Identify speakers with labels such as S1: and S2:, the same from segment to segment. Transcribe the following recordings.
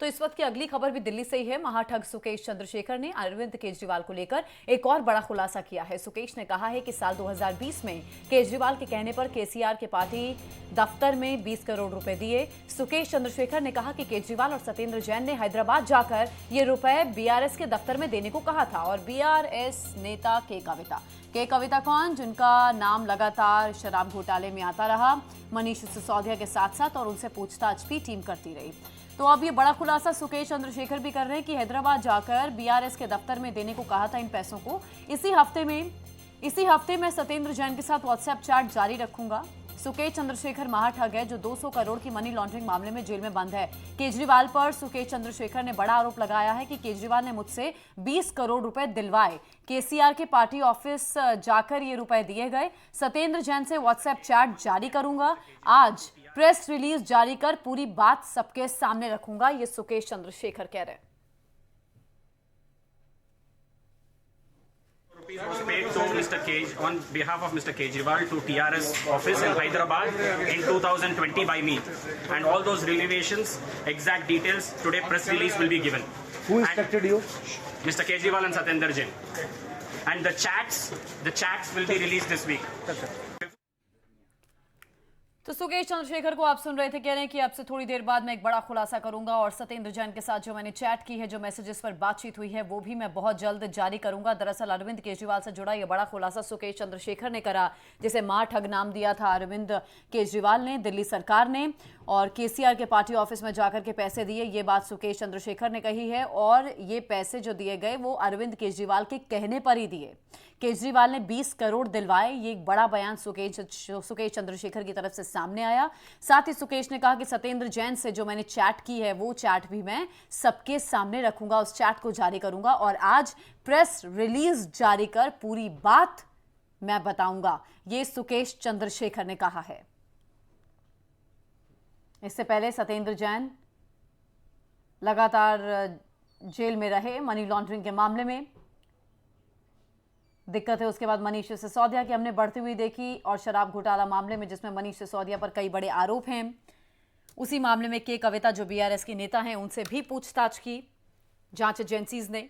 S1: तो इस वक्त की अगली खबर भी दिल्ली से ही है। महाठग सुकेश चंद्रशेखर ने अरविंद केजरीवाल को लेकर एक और बड़ा खुलासा किया है। सुकेश ने कहा है कि साल 2020 में केजरीवाल के कहने पर केसीआर के पार्टी दफ्तर में 20 करोड़ रुपए दिए। सुकेश चंद्रशेखर ने कहा कि केजरीवाल और सत्येंद्र जैन ने हैदराबाद जाकर ये रुपए बीआरएस के दफ्तर में देने को कहा था। और बीआरएस नेता के कविता कौन, जिनका नाम लगातार शराब घोटाले में आता रहा, मनीष सिसोदिया के साथ साथ, और उनसे पूछताछ भी टीम करती रही। तो अब ये बड़ा खुलासा सुकेश चंद्रशेखर भी कर रहे हैं कि हैदराबाद जाकर बीआरएस के दफ्तर में देने को कहा था इन पैसों को। इसी हफ्ते में सत्येंद्र जैन के साथ व्हाट्सएप चैट जारी रखूंगा। सुकेश चंद्रशेखर महाठग है जो 200 करोड़ की मनी लॉन्ड्रिंग मामले में जेल में बंद है। केजरीवाल पर सुकेश चंद्रशेखर ने बड़ा आरोप लगाया है कि केजरीवाल ने मुझसे 20 करोड़ रुपए दिलवाए। केसीआर के पार्टी ऑफिस जाकर ये रुपए दिए गए। सत्येंद्र जैन से व्हाट्सएप चैट जारी करूंगा। आज प्रेस रिलीज जारी कर पूरी बात सबके सामने रखूंगा, ये सुकेश चंद्रशेखर कह रहे हैं।
S2: Was paid to Mr. on behalf of Mr. Kejriwal to TRS office in Hyderabad in 2020 by me, and all those revelations, exact details, today press release will be given.
S3: Who instructed you?
S2: Mr. Kejriwal and Satyendra Jain, and the chats will be released this week.
S1: तो सुकेश चंद्रशेखर को आप सुन रहे थे, कह रहे हैं कि अब से थोड़ी देर बाद मैं एक बड़ा खुलासा करूंगा और सत्येंद्र जैन के साथ जो मैंने चैट की है, जो मैसेजेस पर बातचीत हुई है, वो भी मैं बहुत जल्द जारी करूंगा। दरअसल अरविंद केजरीवाल से जुड़ा यह बड़ा खुलासा सुकेश चंद्रशेखर ने करा, जिसे महाठग नाम दिया था अरविंद केजरीवाल ने, दिल्ली सरकार ने, और केसीआर के पार्टी ऑफिस में जाकर के पैसे दिए, ये बात सुकेश चंद्रशेखर ने कही है। और ये पैसे जो दिए गए वो अरविंद केजरीवाल के कहने पर ही दिए। केजरीवाल ने 20 करोड़ दिलवाए, ये एक बड़ा बयान सुकेश चंद्रशेखर की तरफ से सामने आया। साथ ही सुकेश ने कहा कि सत्येंद्र जैन से जो मैंने चैट की है वो चैट भी मैं सबके सामने रखूंगा, उस चैट को जारी करूंगा और आज प्रेस रिलीज जारी कर पूरी बात मैं बताऊंगा, ये सुकेश चंद्रशेखर ने कहा है। इससे पहले सत्येंद्र जैन लगातार जेल में रहे मनी लॉन्ड्रिंग के मामले में। दिक्कत है उसके बाद मनीष सिसोदिया की हमने बढ़ती हुई देखी, और शराब घोटाला मामले में जिसमें मनीष सिसोदिया पर कई बड़े आरोप हैं, उसी मामले में के कविता जो बीआरएस की नेता हैं उनसे भी पूछताछ की जांच एजेंसीज ने।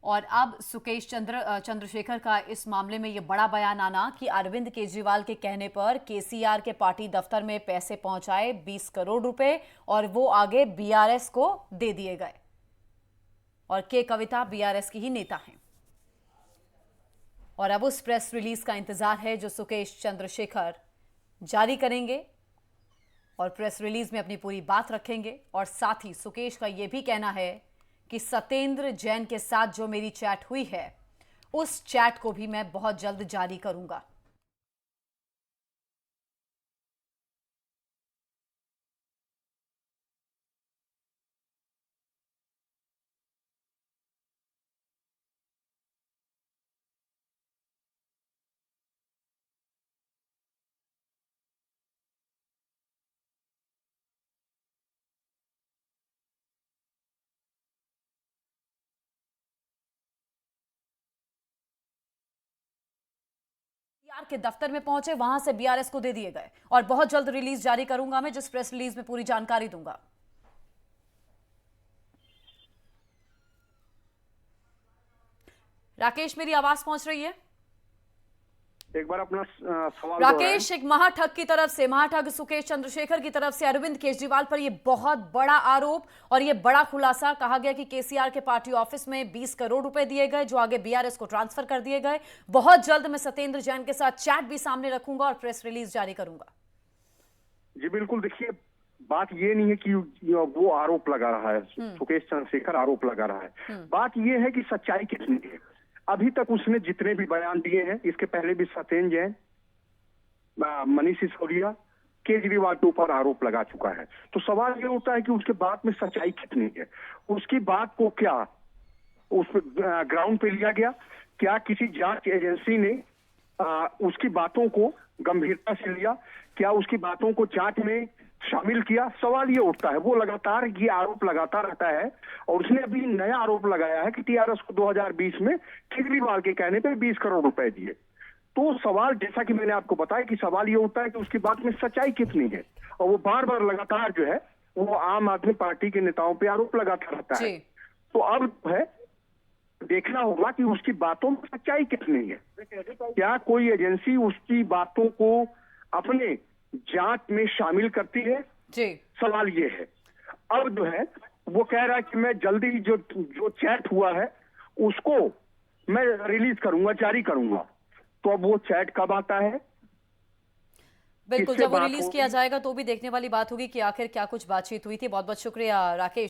S1: और अब सुकेश चंद्रशेखर का इस मामले में यह बड़ा बयान आना कि अरविंद केजरीवाल के कहने पर केसीआर के पार्टी दफ्तर में पैसे पहुंचाए 20 करोड़ रुपए और वो आगे बीआरएस को दे दिए गए। और के कविता बीआरएस की ही नेता हैं। और अब उस प्रेस रिलीज का इंतजार है जो सुकेश चंद्रशेखर जारी करेंगे और प्रेस रिलीज में अपनी पूरी बात रखेंगे। और साथ ही सुकेश का यह भी कहना है कि सत्येंद्र जैन के साथ जो मेरी चैट हुई है उस चैट को भी मैं बहुत जल्द जारी करूंगा। के दफ्तर में पहुंचे, वहां से बीआरएस को दे दिए गए और बहुत जल्द रिलीज जारी करूंगा मैं, जिस प्रेस रिलीज में पूरी जानकारी दूंगा। राकेश, मेरी आवाज पहुंच रही है?
S3: एक बार अपना सवाल
S1: राकेश, एक महाठग की तरफ से, महाठग सुकेश चंद्रशेखर की तरफ से अरविंद केजरीवाल पर यह बहुत बड़ा आरोप और यह बड़ा खुलासा। कहा गया कि केसीआर के पार्टी ऑफिस में 20 करोड़ रुपए दिए गए जो आगे बीआरएस को ट्रांसफर कर दिए गए। बहुत जल्द मैं सत्येंद्र जैन के साथ चैट भी सामने रखूंगा और प्रेस रिलीज जारी करूंगा।
S3: जी बिल्कुल, देखिए बात ये नहीं है कि वो आरोप लगा रहा है, सुकेश चंद्रशेखर आरोप लगा रहा है। बात ये है कि सच्चाई कितनी है। अभी तक उसने जितने भी बयान दिए हैं, इसके पहले भी सत्येंद्र जैन, मनीष सिसोदिया, केजरीवाल के ऊपर आरोप लगा चुका है। तो सवाल ये उठता है कि उसके बात में सच्चाई कितनी है। उसकी बात को क्या उस ग्राउंड पे लिया गया? क्या किसी जांच एजेंसी ने उसकी बातों को गंभीरता से लिया? क्या उसकी बातों को जांच में शामिल किया? सवाल ये उठता है। वो लगातार ये आरोप लगाता रहता है और उसने अभी नया आरोप लगाया है कि टीआरएस को 2020 में केजरीवाल के कहने पे 20 करोड़ रुपए दिए। तो सवाल, जैसा कि मैंने आपको बताया, कि सवाल ये उठता है कि उसकी बात में सच्चाई कितनी है। और वो बार बार लगातार जो है वो आम आदमी पार्टी के नेताओं पे आरोप लगाता रहता है।
S1: जी।
S3: तो अब है देखना होगा कि उसकी बातों में सच्चाई कितनी है। क्या कोई एजेंसी उसकी बातों को अपने जांच में शामिल करती है?
S1: जी।
S3: सवाल ये है। अब जो है वो कह रहा है कि मैं जल्दी जो चैट हुआ है उसको मैं रिलीज करूंगा, जारी करूंगा। तो अब वो चैट कब आता है?
S1: बिल्कुल,
S3: किससे
S1: जब वो
S3: बात
S1: रिलीज
S3: होगी?
S1: किया जाएगा तो भी देखने वाली बात होगी कि आखिर क्या कुछ बातचीत हुई थी। बहुत बहुत शुक्रिया राकेश।